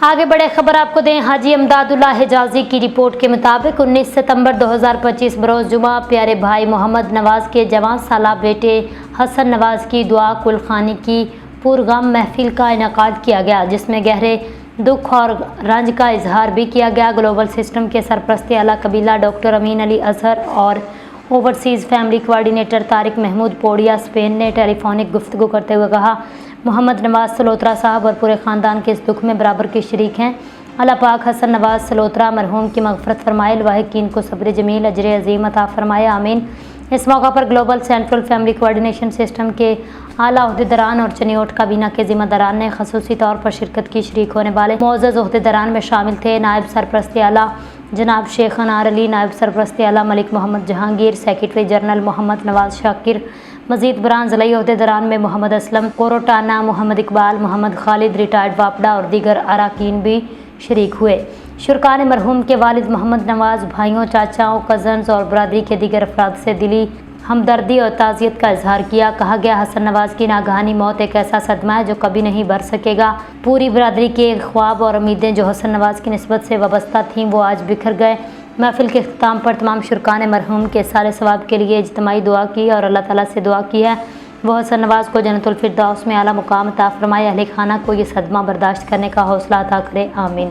آگے بڑے خبر آپ کو دیں۔ حاجی امداد اللہ حجازی کی رپورٹ کے مطابق 19 ستمبر 2025 بروز جمعہ پیارے بھائی محمد نواز کے جوان سالہ بیٹے حسن نواز کی دعا کل خانی کی پرغم محفل کا انعقاد کیا گیا، جس میں گہرے دکھ اور رنج کا اظہار بھی کیا گیا۔ گلوبل سسٹم کے سرپرست اعلیٰ قبیلہ ڈاکٹر امین علی اظہر اور overseas family coordinator Tariq Mahmood Poriya Spain نے ٹیلی فونک گفتگو کرتے ہوئے کہا، محمد نواز سلوترا صاحب اور پورے خاندان کے اس دکھ میں برابر کے شریک ہیں۔ اللہ پاک حسن نواز سلوترا مرحوم کی مغفرت فرمائے، الواحقین کو صبر جمیل اجر عظیم عطا فرمائے، آمین۔ اس موقع پر global central family coordination system کے اعلیٰ عہدیداران اور چنیوٹ کابینہ کے ذمہ داران نے خصوصی طور پر شرکت کی۔ شریک ہونے والے معزز عہدیداران میں شامل تھے نائب سرپرست اعلیٰ جناب شیخ انار علی، نائب سرپرست اعلیٰ ملک محمد جہانگیر، سیکریٹری جنرل محمد نواز شاکر، مزید برآں ضلعی عہدیداران میں محمد اسلم کوروٹانہ، محمد اقبال، محمد خالد ریٹائرڈ واپڈا اور دیگر اراکین بھی شریک ہوئے۔ شرکاء نے مرحوم کے والد محمد نواز، بھائیوں، چاچاؤں، کزنز اور برادری کے دیگر افراد سے دلی ہمدردی اور تعزیت کا اظہار کیا۔ کہا گیا، حسن نواز کی ناگہانی موت ایک ایسا صدمہ ہے جو کبھی نہیں بھر سکے گا۔ پوری برادری کے خواب اور امیدیں جو حسن نواز کی نسبت سے وابستہ تھیں وہ آج بکھر گئے۔ محفل کے اختتام پر تمام شرکاء نے مرحوم کے اصالِ ثواب کے لیے اجتماعی دعا کی اور اللہ تعالیٰ سے دعا کی ہے وہ حسن نواز کو جنت الفردوس میں اعلیٰ مقام عطا فرمائے، اہل خانہ کو یہ صدمہ برداشت کرنے کا حوصلہ عطا کرے، آمین۔